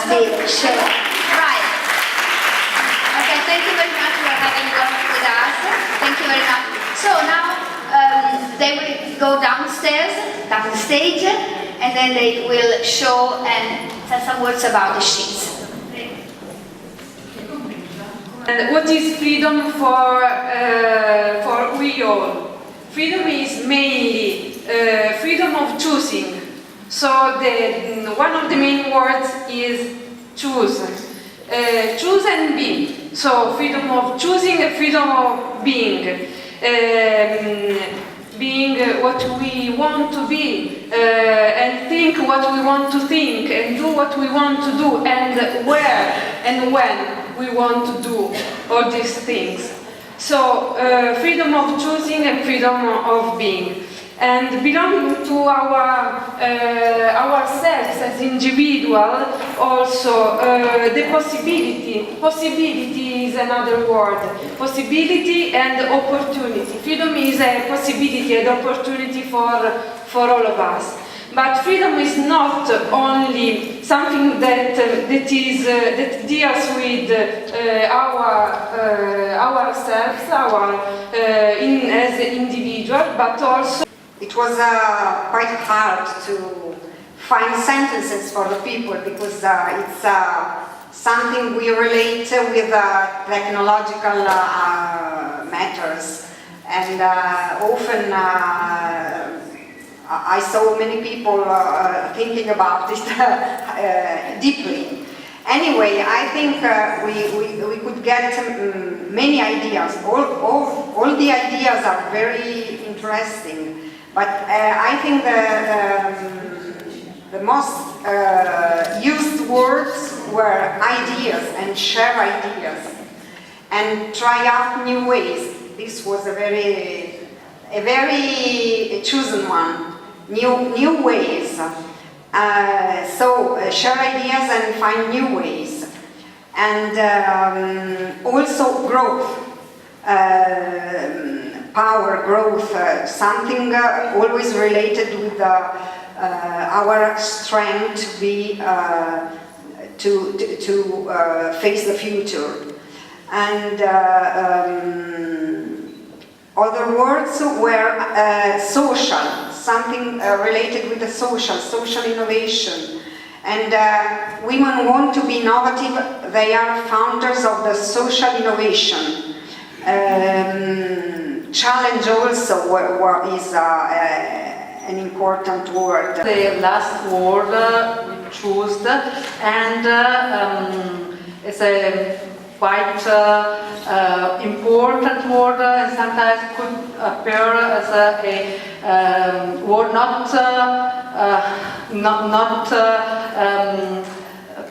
the show. Right. Okay, thank you very much for having gone with us. Thank you very much. So now they will go downstairs, down the stage, and then they will show and tell some words about the sheets. And what is freedom for we all? Freedom is mainly freedom of choosing. So one of the main words is choose. Choose and be. So freedom of choosing and freedom of being. Being what we want to be, and think what we want to think, and do what we want to do, and where and when we want to do all these things. So freedom of choosing and freedom of being. And belonging to ourselves as individual, also the possibility is another word, possibility and opportunity. Freedom is a possibility and opportunity for all of us. But freedom is not only something that deals with ourselves, as an individual, but also. It was quite hard to find sentences for the people because it's something we relate with technological matters, and often I saw many people thinking about it deeply. Anyway, I think we could get many ideas. All the ideas are very interesting. But I think the most used words were ideas and share ideas and try out new ways. This was a very chosen one. New ways. So share ideas and find new ways, and also growth. Power, growth, something always related with our strength to be to face the future. And other words were social, something related with the social innovation. And women want to be innovative. They are founders of the social innovation. Challenge also is an important word. The last word we chose, and it's a quite important word, and sometimes could appear as a word not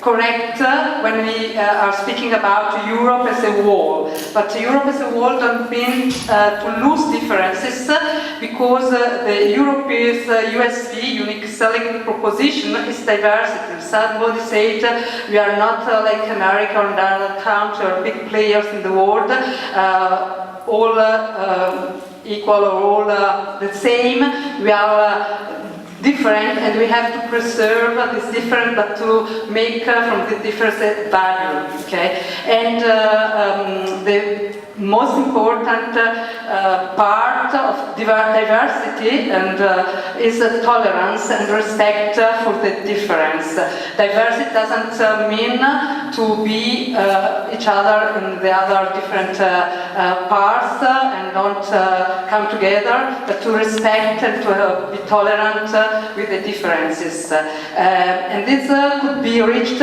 correct when we are speaking about Europe as a whole. But Europe as a whole don't mean to lose differences, because the Europe is USP, unique selling proposition, is diversity. Somebody said we are not like America or other countries or big players in the world, all equal or all the same. We are different, and we have to preserve this different, but to make from the difference value. Okay, and the most important part of diversity and is tolerance and respect for the difference. Diversity doesn't mean to be each other in the other different parts and don't come together, but to respect and to be tolerant with the differences. And this could be reached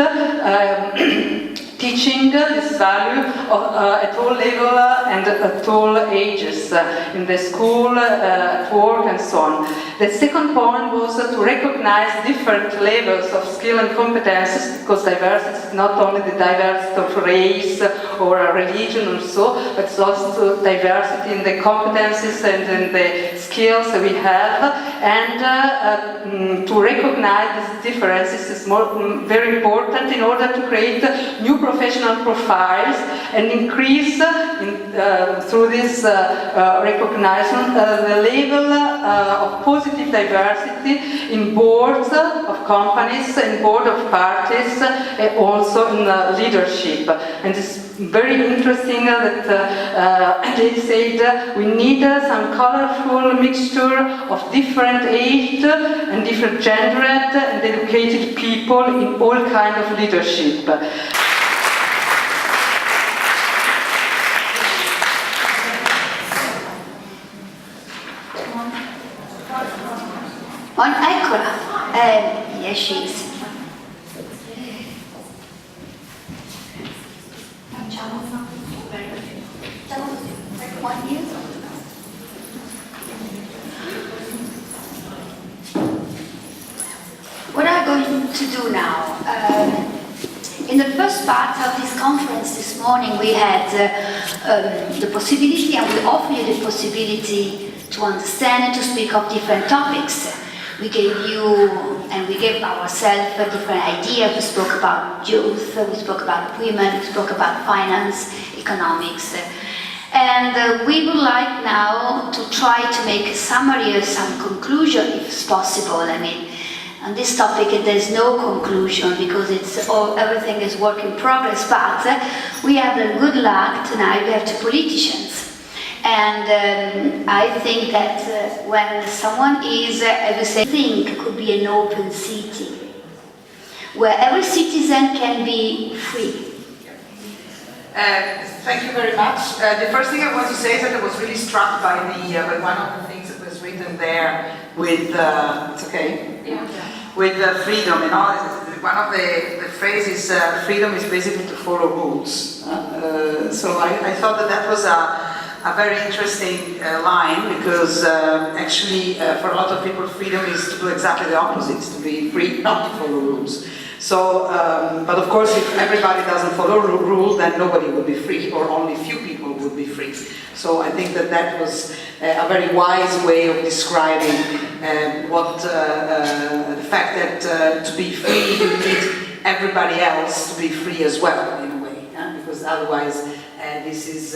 teaching this value at all levels and at all ages, in the school, at work, and so on. The second point was to recognize different levels of skill and competences, because diversity is not only the diversity of race or religion or so, but it's also diversity in the competences and in the skills that we have, and to recognize these differences is very important in order to create new professions professional profiles and increase through this recognition the level of positive diversity in boards of companies, in board of parties, and also in leadership. And it's very interesting that they said we need some colorful mixture of different age and different gender and educated people in all kinds of leadership. Eccola, yes she is. What I'm going to do now, in the first part of this conference this morning we had the possibility, and we offer you the possibility to understand and to speak of different topics. We gave you, and we gave ourselves a different idea. We spoke about youth, we spoke about women, we spoke about finance, economics. And we would like now to try to make a summary or some conclusion, if it's possible. I mean, on this topic there's no conclusion because everything is work in progress, but we have the good luck tonight, we have two politicians. And I think that when someone is, I would say, think could be an open city, where every citizen can be free. Thank you very much. The first thing I want to say is that I was really struck by one of the things that was written there with, it's okay? Yeah. With freedom, you know, one of the phrases, freedom is basically to follow rules. So I thought that was a very interesting line, because actually for a lot of people freedom is to do exactly the opposite, to be free, not to follow rules. So, but of course if everybody doesn't follow rules, then nobody would be free, or only few people would be free. So I think that was a very wise way of describing the fact that to be free you need everybody else to be free as well, in a way, because otherwise this is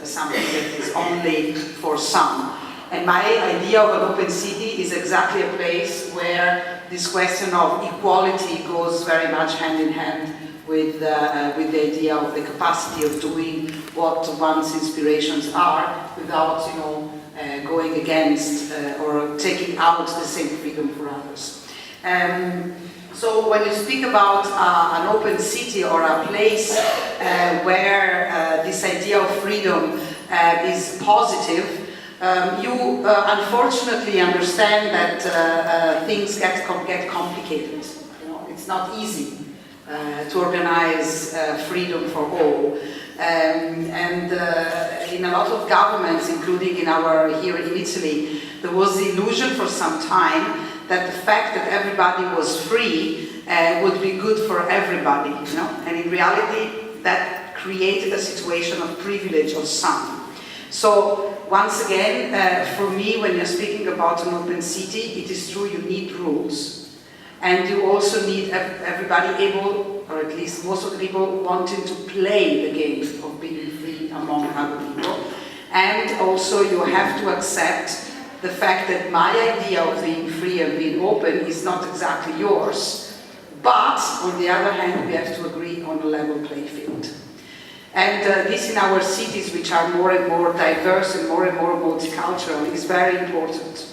something that is only for some. And my idea of an open city is exactly a place where this question of equality goes very much hand in hand with the idea of the capacity of doing what one's inspirations are without, you know, going against or taking out the same freedom for others. So when you speak about an open city or a place where this idea of freedom is positive, you unfortunately understand that things get complicated. You know, it's not easy to organize freedom for all. And in a lot of governments, including here in Italy, there was the illusion for some time that the fact that everybody was free would be good for everybody, you know? And in reality, that created a situation of privilege of some. So once again, for me, when you're speaking about an open city, it is true you need rules, and you also need everybody able, or at least most of the people wanting to play the game of being free among other people. And also you have to accept the fact that my idea of being free and being open is not exactly yours, but on the other hand, we have to agree on a level playing field. And this in our cities, which are more and more diverse and more multicultural, is very important.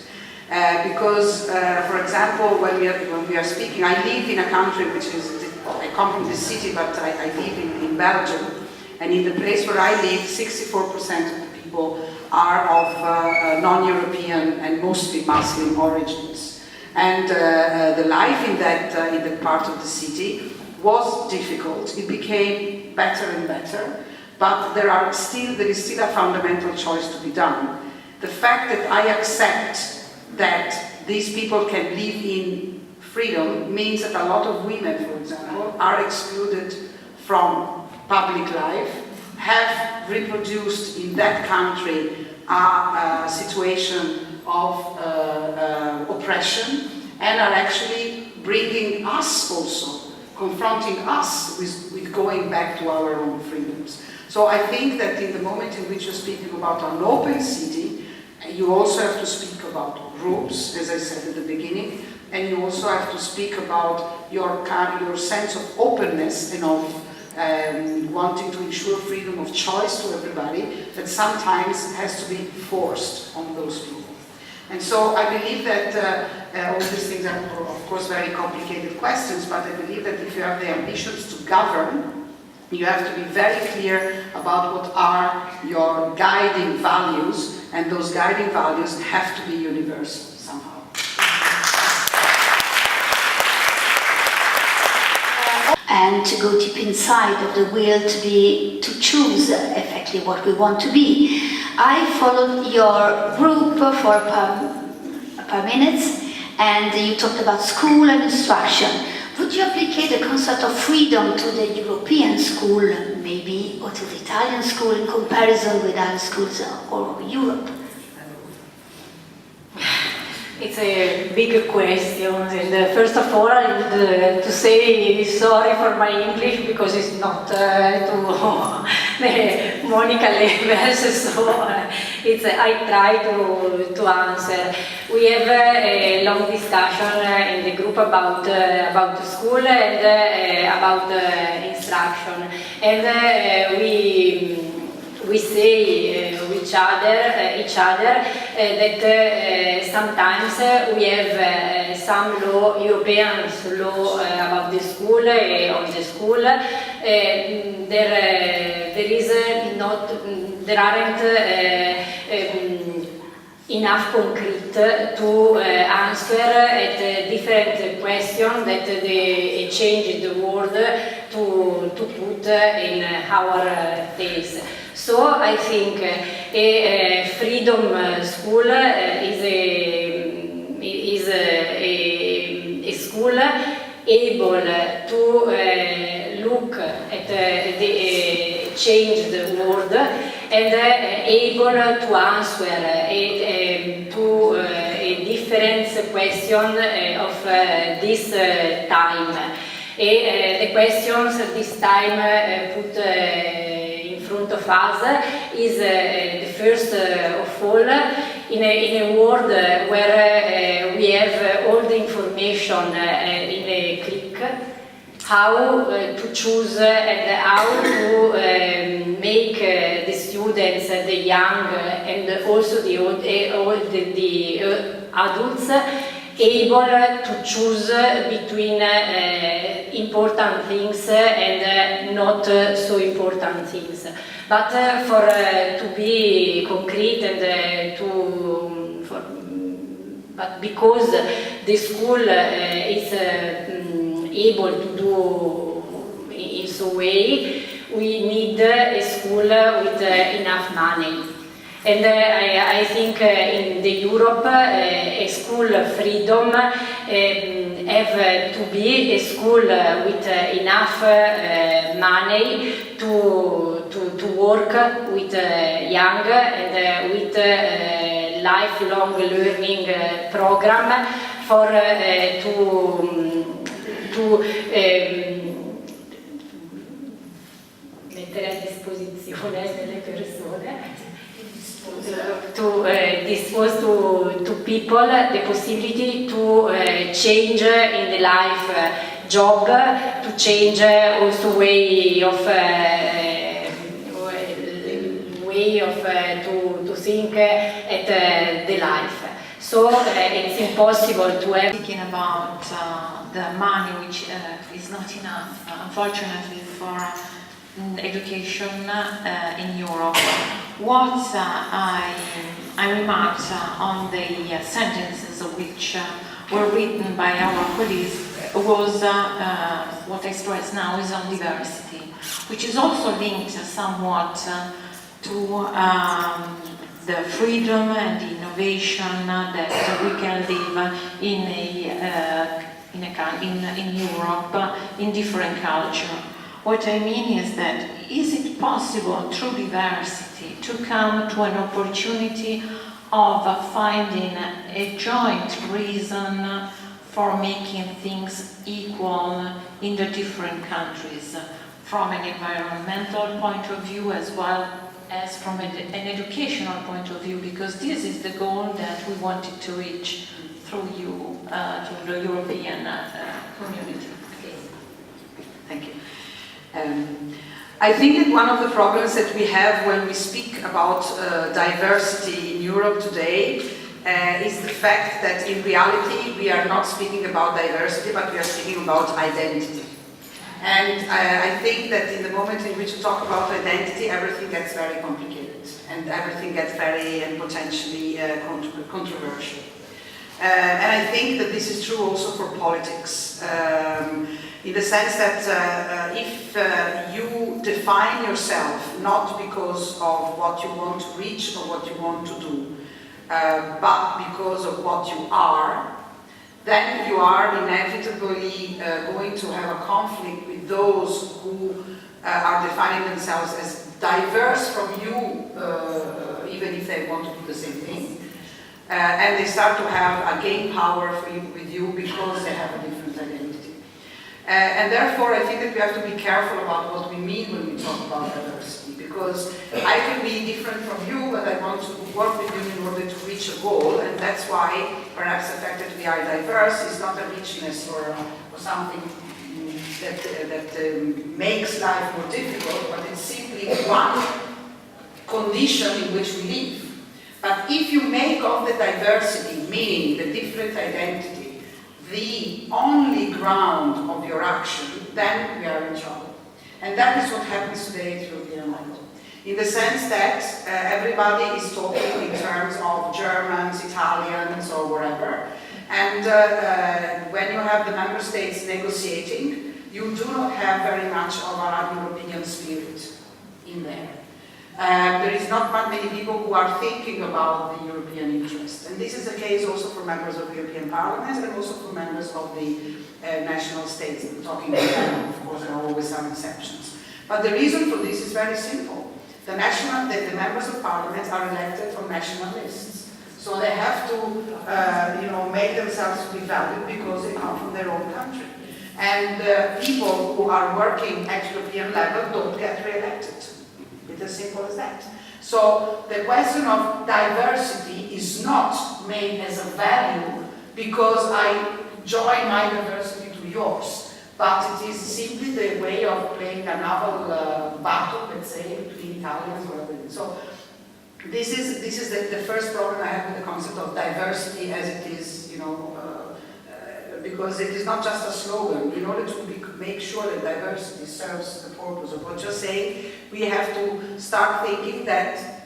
Because, for example, when we are speaking, I live in a country which is, I come from the city, but I live in Belgium. And in the place where I live, 64% of the people are of non-European and mostly Muslim origins. And the life in that part of the city was difficult. It became better and better, but there is still a fundamental choice to be done. The fact that I accept that these people can live in freedom means that a lot of women, for example, are excluded from public life, have reproduced in that country a situation of oppression, and are actually bringing us also confronting us with going back to our own freedoms. So I think that in the moment in which you're speaking about an open city, you also have to speak about groups, as I said at the beginning, and you also have to speak about your sense of openness and of wanting to ensure freedom of choice to everybody that sometimes has to be forced on those people. And so I believe that all these things are, of course, very complicated questions, but I believe that if you have the ambitions to govern, you have to be very clear about what are your guiding values, and those guiding values have to be universal somehow. And to go deep inside of the will to choose effectively what we want to be. I followed your group for a per minutes, and you talked about school and instruction. Would you apply the concept of freedom to the European school, maybe, or to the Italian school in comparison with other schools or Europe? It's a big question, and first of all I would to say sorry for my English because it's not to Monica levels, so I try to answer. We have a long discussion in the group about the school and about instruction, and we say each other that sometimes we have some European law about the school, on the school. There aren't enough concrete to answer at different questions that they change the word to put in our face. So I think a freedom school is a school able to look at the changed world and able to answer to a different question of this time. The questions this time put in front of us is the first of all, in a world where we have all the information in a click, how to choose and how to make the students, the young and also the adults able to choose between important things and not so important things. But to be concrete and but because the school is able to do in so way, we need a school with enough money. And I think in the Europe, a school freedom have to be a school with enough money to work with young and with lifelong learning program for to mettere a disposizione delle persone, to dispose to people the possibility to change in the life job, to change also way of to think at the life. So it's impossible to have. Thinking about the money which is not enough, unfortunately, for education in Europe. What I remarked on the sentences which were written by our colleagues was what I stress now is on diversity, which is also linked somewhat to the freedom and the innovation that we can live in Europe, in different culture. What I mean is that, is it possible through diversity to come to an opportunity of finding a joint reason for making things equal in the different countries, from an environmental point of view as well as from an educational point of view, because this is the goal that we wanted to reach through you, to the European community. Okay. Thank you. I think that one of the problems that we have when we speak about diversity in Europe today is the fact that in reality we are not speaking about diversity, but we are speaking about identity. And I think that in the moment in which you talk about identity, everything gets very complicated and everything gets very and potentially controversial. And I think that this is true also for politics, in the sense that if you define yourself not because of what you want to reach or what you want to do, but because of what you are, then you are inevitably going to have a conflict with those who are defining themselves as diverse from you, even if they want to do the same thing. And they start to have a gain power with you because they have a different identity. And therefore, I think that we have to be careful about what we mean when we talk about diversity, because I can be different from you, but I want to work with you in order to reach a goal, and that's why perhaps the fact that we are diverse is not a richness or something that makes life more difficult, but it's simply one condition in which we live. But if you make of the diversity, meaning the different identity, the only ground of your action, then we are in trouble. And that is what happens today at European level. In the sense that everybody is talking in terms of Germans, Italians, or whatever. And when you have the member states negotiating, you do not have very much of a European spirit in there. There is not many people who are thinking about the European interest. And this is the case also for members of the European Parliament and also for members of the national states. I'm talking about them, of course, there are always some exceptions. But the reason for this is very simple. The members of Parliament are elected from national lists. So they have to make themselves be valid because they come from their own country. And people who are working at European level don't get re-elected. It's as simple as that. So the question of diversity is not made as a value because I join my diversity to yours, but it is simply the way of playing a naval battle, let's say, between Italians or whatever. So this is the first problem I have with the concept of diversity as it is, because it is not just a slogan. In order to make sure that diversity serves the purpose of what you're saying, we have to start thinking that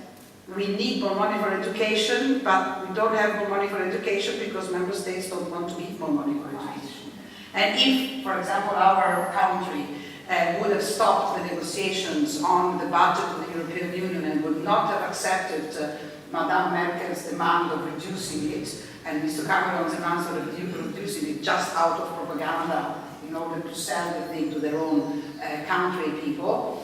we need more money for education, but we don't have more money for education because member states don't want to give more money for education. And if, for example, our country would have stopped the negotiations on the budget of the European Union and would not have accepted Madame Merkel's demand of reducing it, and Mr. Cameron's demand of reducing it just out of propaganda in order to sell the thing to their own country people,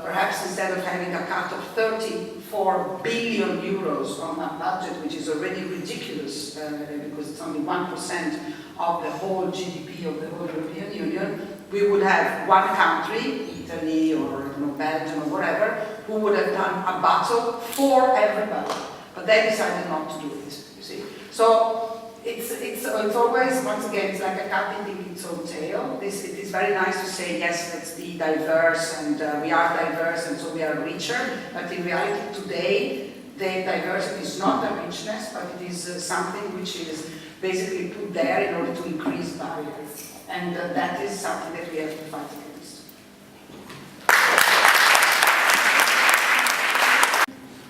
perhaps instead of having a cut of 34 billion euros on that budget, which is already ridiculous because it's only 1% of the whole GDP of the whole European Union, we would have one country, Italy or Belgium or whatever, who would have done a battle for everybody. But they decided not to do it, you see. So it's always, once again, it's like a cat eating its own tail. It is very nice to say, yes, let's be diverse, and we are diverse, and so we are richer. But in reality, today, the diversity is not a richness, but it is something which is basically put there in order to increase barriers. And that is something that we have to fight against.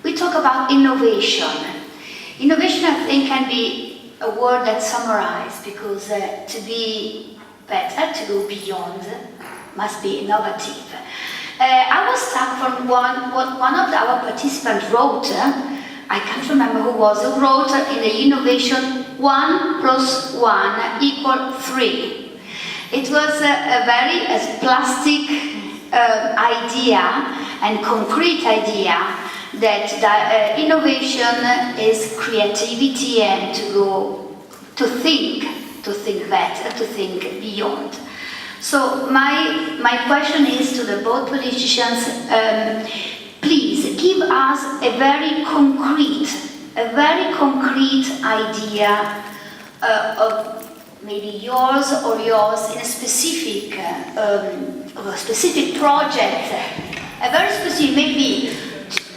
We talk about innovation. Innovation, I think, can be a word that summarizes, because to be better, to go beyond, must be innovative. I was struck from what one of our participants wrote. I can't remember who was, who wrote in the innovation 1 + 1 = 3. It was a very plastic idea and concrete idea that innovation is creativity and to go to think better, to think beyond. So my question is to the both politicians, please give us a very concrete idea of maybe yours in a specific project, a very specific, maybe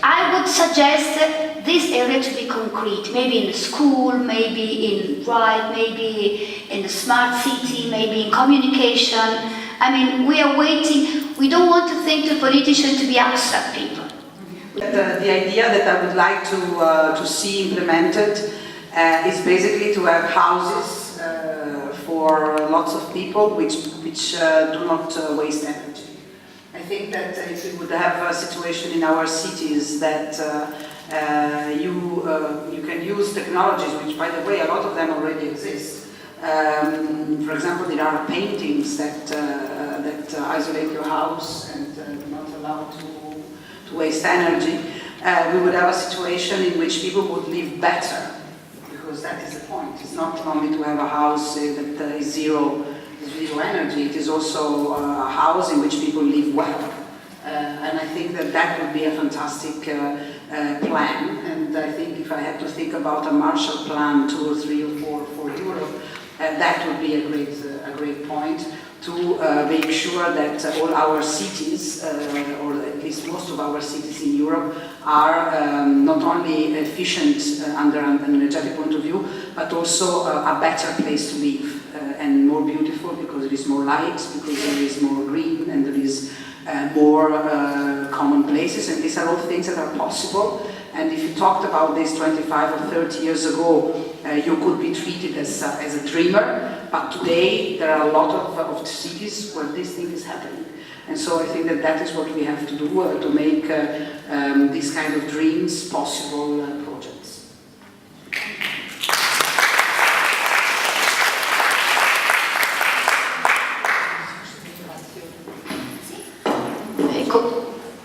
I would suggest this area to be concrete, maybe in the school, maybe in maybe in the smart city, maybe in communication. I mean, we are waiting, we don't want to think the politicians to be abstract people. The idea that I would like to see implemented is basically to have houses for lots of people which do not waste energy. I think that if we would have a situation in our cities that you can use technologies, which by the way a lot of them already exist. For example, there are paintings that isolate your house and do not allow to waste energy. We would have a situation in which people would live better, because that is the point. It's not only to have a house that is zero energy, it is also a house in which people live well. And I think that would be a fantastic plan. And I think if I had to think about a Marshall Plan 2 or 3 or 4 for Europe, that would be a great point to make sure that all our cities, or at least most of our cities in Europe, are not only efficient under an energetic point of view, but also a better place to live and more beautiful, because there is more light, because there is more green, and there is more common places, and these are all things that are possible. And if you talked about this 25 or 30 years ago, you could be treated as a dreamer, but today there are a lot of cities where this thing is happening. And so I think that is what we have to do to make these kind of dreams possible projects.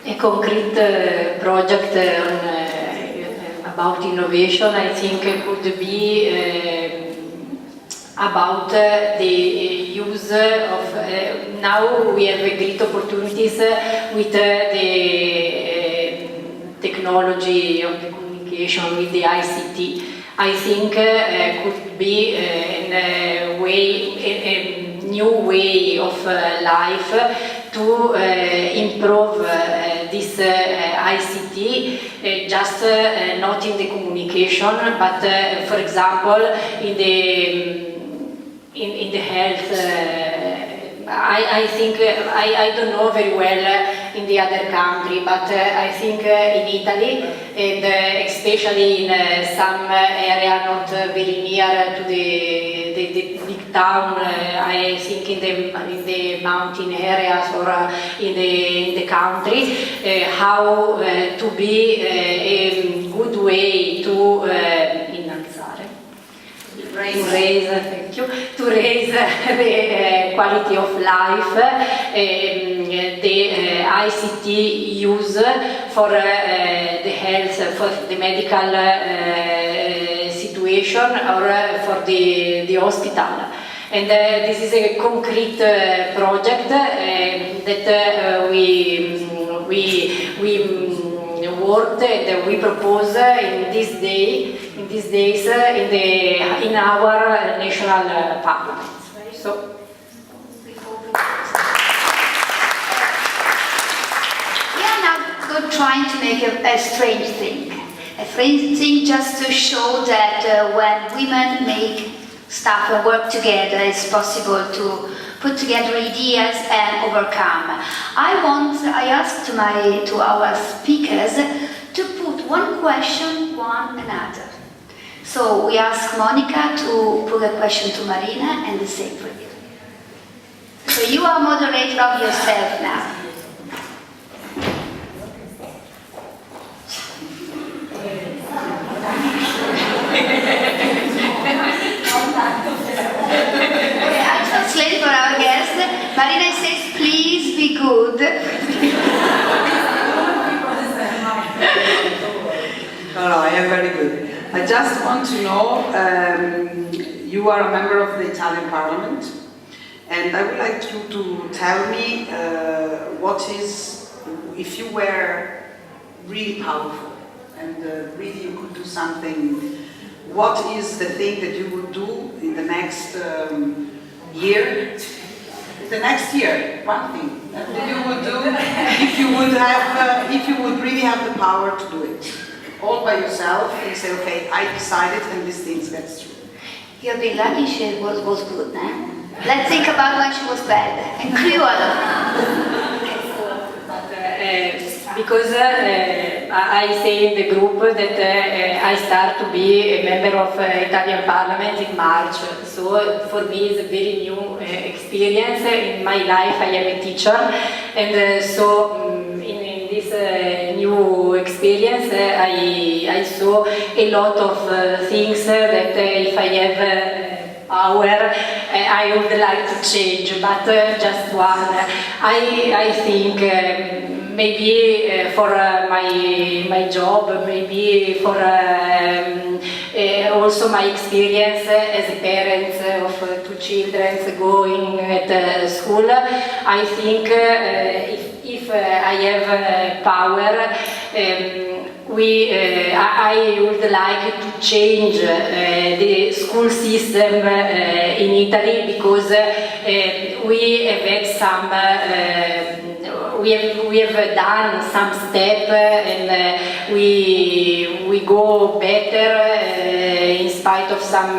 A concrete project about innovation, I think, could be about the use of, now we have great opportunities with the technology of the communication, with the ICT. I think could be a new way of life to improve this ICT, just not in the communication, but for example in the health. I think I don't know very well in the other country, but I think in Italy, and especially in some area not very near to the big town, I think in the mountain areas or in the country, how to be a good way to raise the quality of life, the ICT use for the health, for the medical situation, or for the hospital. And this is a concrete project that we worked and we propose in these days in our national parliaments. So. We are now trying to make a strange thing. A strange thing just to show that when women make stuff and work together, it's possible to put together ideas and overcome. I asked to our speakers to put one question, one another. So we asked Monica to put a question to Marina, and the same for you. So you are moderator of yourself now. I translate for our guest. Marina says, please be good. No, I am very good. I just want to know, you are a member of the Italian Parliament, and I would like you to tell me what is, if you were really powerful and really you could do something, what is the thing that you would do in the next year? The next year, one thing that you would do if you would have, if you would really have the power to do it, all by yourself, and say, okay, I decided, and this thing gets true. You'll be lucky she was good, eh? Let's think about when she was bad. And cruel. Because I say in the group that I start to be a member of Italian Parliament in March. So for me it's a very new experience. In my life I am a teacher, and so in this new experience I saw a lot of things that if I have power I would like to change, but just one. I think maybe for my job, maybe for also my experience as a parent of two children going at school. I think if I have power, I would like to change the school system in Italy, because we have had some we have done some step, and we go better in spite of some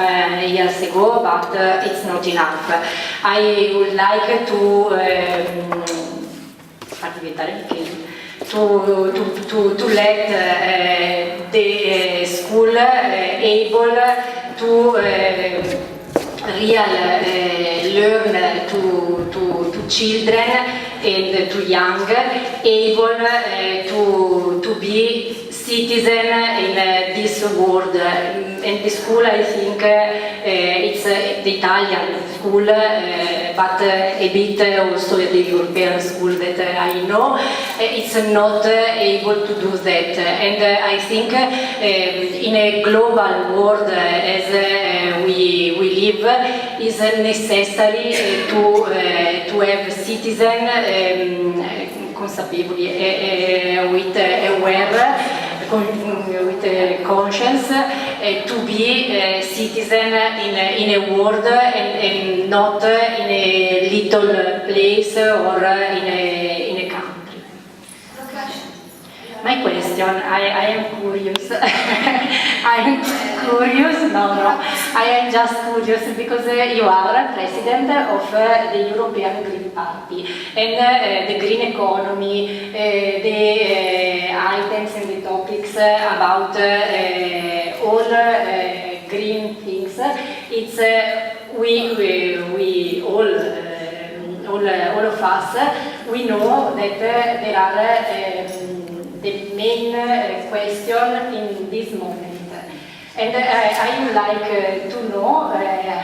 years ago, but it's not enough. I would like to let the school able to learn to children and to young, able to be citizen in this world. And the school, I think, it's the Italian school, but a bit also the European school that I know, it's not able to do that. And I think in a global world as we live, is necessary to have citizens consapevoli, with aware, with conscience, to be a citizen in a world and not in a little place or in a country. My question, I am curious. I am curious, no, I am just curious because you are president of the European Green Party, and the green economy, the items and the topics about all green things, it's we all of us, we know that there are the main question in this moment. And I would like to know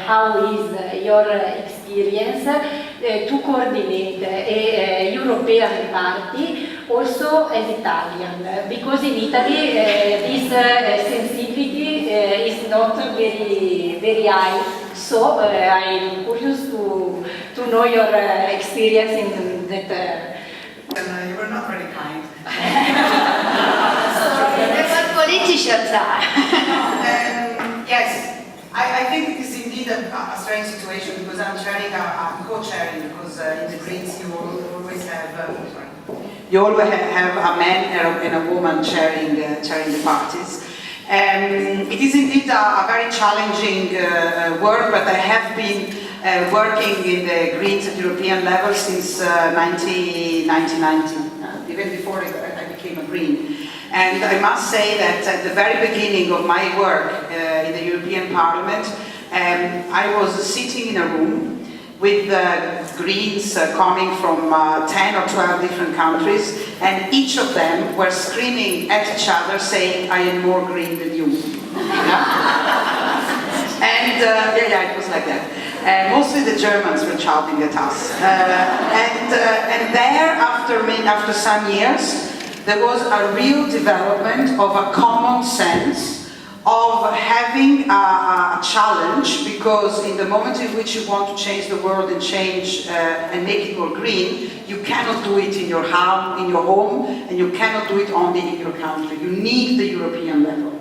how is your experience to coordinate a European party also as Italian, because in Italy this sensibility is not very high. So I'm curious to know your experience in that. You were not very kind. That's what politicians are. Yes, I think it is indeed a strange situation, because I'm co-chairing, because in the Greens you always have a man and a woman chairing the parties. It is indeed a very challenging work, but I have been working in the Greens at European level since 1990, even before I became a Green. And I must say that at the very beginning of my work in the European Parliament, I was sitting in a room with Greens coming from 10 or 12 different countries, and each of them were screaming at each other saying, I am more green than you. And yeah, it was like that. Mostly the Germans were shouting at us. And there, after some years, there was a real development of a common sense of having a challenge, because in the moment in which you want to change the world and change and make it more green, you cannot do it in your home, and you cannot do it only in your country. You need the European level.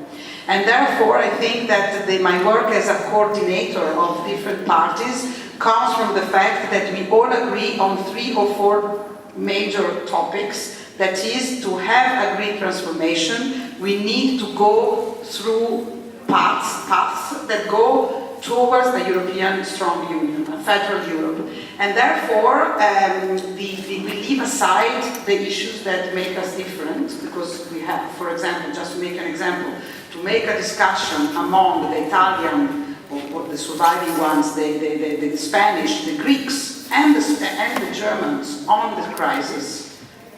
And therefore, I think that my work as a coordinator of different parties comes from the fact that we all agree on 3 or 4 major topics. That is, to have a green transformation, we need to go through paths that go towards a European strong union, a federal Europe. And therefore, we leave aside the issues that make us different, because we have, for example, just to make an example, to make a discussion among the Italian, or the surviving ones, the Spanish, the Greeks, and the Germans on the crisis.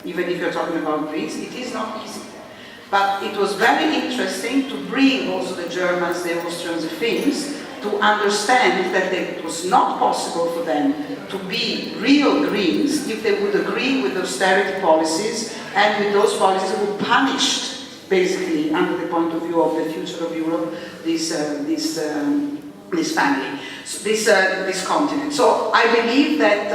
Even if you're talking about Greece, it is not easy. But it was very interesting to bring also the Germans, the Austrians, the Finns, to understand that it was not possible for them to be real Greens if they would agree with austerity policies, and with those policies who punished, basically, under the point of view of the future of Europe, this family, so this continent. So I believe that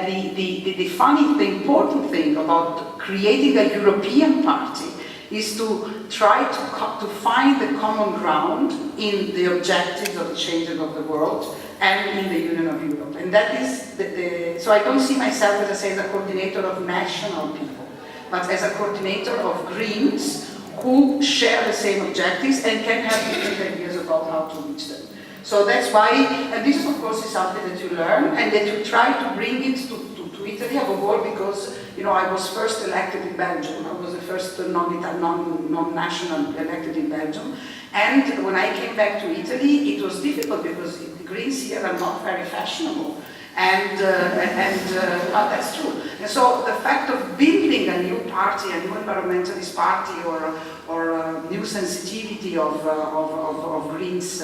the important thing about creating a European party is to try to find the common ground in the objectives of the changing of the world and in the Union of Europe. And that is so I don't see myself, as I say, as a coordinator of national people, but as a coordinator of Greens who share the same objectives and can have different ideas about how to reach them. So that's why, and this of course is something that you learn, and that you try to bring it to Italy, above all because, you know, I was first elected in Belgium. I was the first non-national elected in Belgium. And when I came back to Italy, it was difficult because the Greens here are not very fashionable. And that's true. And so the fact of building a new party, a new environmentalist party, or a new sensitivity of Greens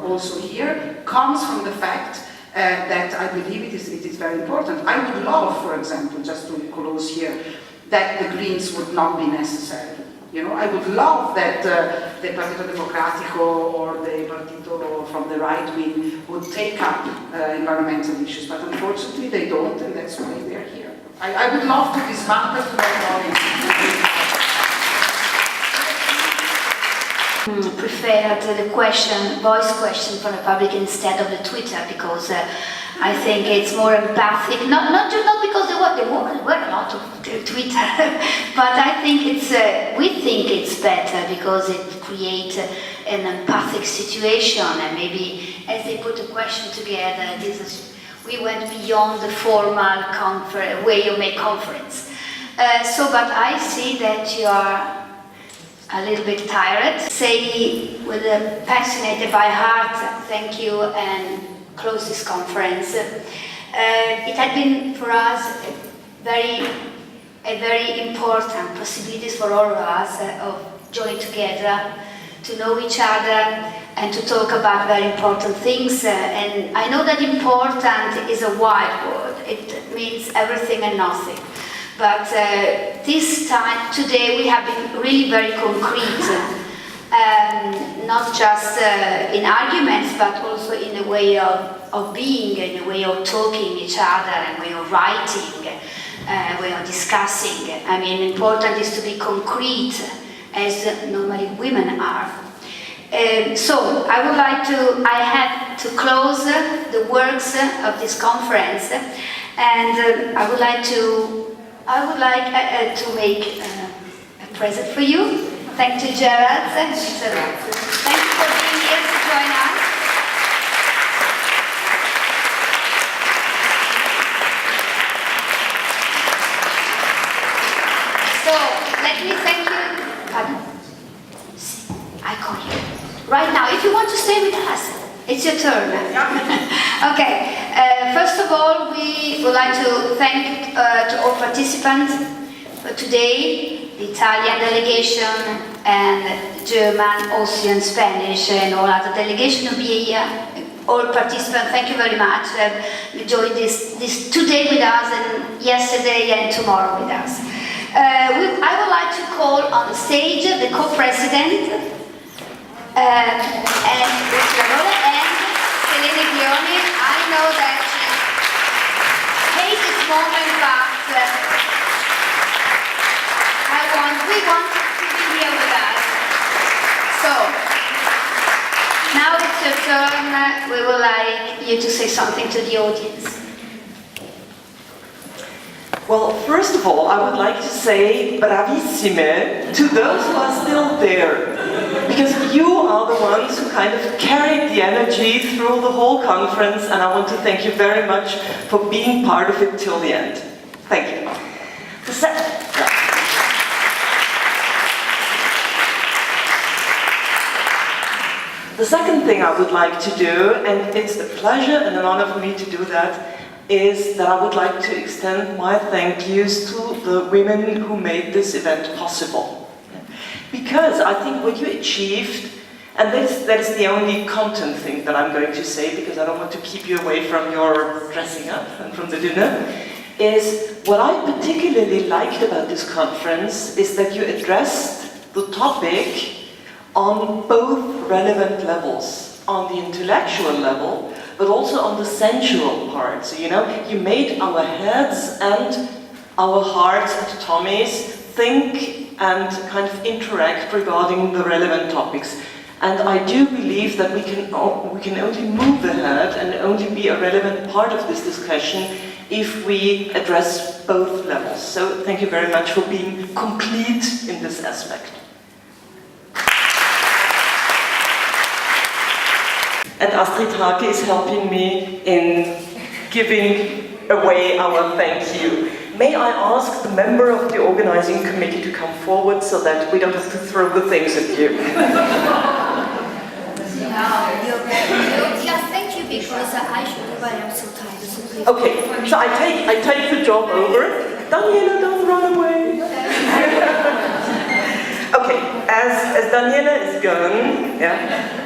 also here, comes from the fact that I believe it is very important. I would love, for example, just to close here, that the Greens would not be necessary. You know, I would love that the Partito Democratico or the Partito from the right wing would take up environmental issues, but unfortunately they don't, and that's why they're here. I would love to dismantle that preferred the voice question from the public instead of the Twitter, because I think it's more empathic, not because there were a lot of Twitter, but I think we think it's better because it creates an empathic situation, and maybe as they put the question together, we went beyond the formal way you make conference. But I see that you are a little bit tired. Say with a passionate by heart, thank you, and close this conference. It had been for us a very important possibility for all of us of joining together, to know each other, and to talk about very important things. And I know that important is a wide word. It means everything and nothing. But this time, today, we have been really very concrete, not just in arguments, but also in a way of being, in a way of talking each other, in a way of writing, a way of discussing. I mean, important is to be concrete, as normally women are. So I had to close the works of this conference, and I would like to make a present for you. Thank you, Gerard. Thank you for being here to join us. So, let me thank you. Pardon? I call you. Right now, if you want to stay with us, it's your turn. Okay. First of all, we would like to thank to all participants for today, the Italian delegation and German, Austrian, Spanish, and all other delegations who be here. All participants, thank you very much. You joined this today with us, and yesterday and tomorrow with us. I would like to call on the stage the co-president and Selene Dioni. I know that she hates this moment, but we want to be here with us. So, now it's your turn. We would like you to say something to the audience. Well, first of all, I would like to say bravissime to those who are still there. Because you are the ones who kind of carried the energy through the whole conference, and I want to thank you very much for being part of it till the end. Thank you. The second thing I would like to do, and it's a pleasure and an honor for me to do that, is that I would like to extend my thank yous to the women who made this event possible. Because I think what you achieved, and that is the only content thing that I'm going to say, because I don't want to keep you away from your dressing up and from the dinner, is what I particularly liked about this conference is that you addressed the topic on both relevant levels, on the intellectual level, but also on the sensual part. So, you know, you made our heads and our hearts and tummies think and kind of interact regarding the relevant topics. And I do believe that we can only move ahead and only be a relevant part of this discussion if we address both levels. So thank you very much for being complete in this aspect. And Astrid Hake is helping me in giving away our thank you. May I ask the member of the organizing committee to come forward so that we don't have to throw the things at you? Just thank you because I should go, but I'm so tired. So please. Okay, so I take the job over. Daniela, don't run away. Okay, as Daniela is gone, yeah.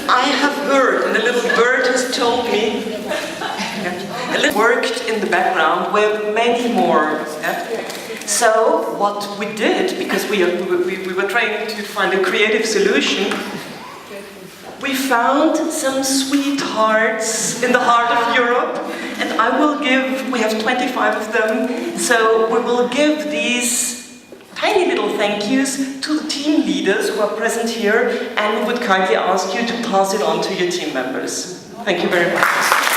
I have heard, and a little bird has told me, a little worked in the background were many more. Yeah? So what we did, because we were trying to find a creative solution, we found some sweethearts in the heart of Europe, and I will give, we have 25 of them, so we will give these tiny little thank yous to the team leaders who are present here, and we would kindly ask you to pass it on to your team members. Thank you very much.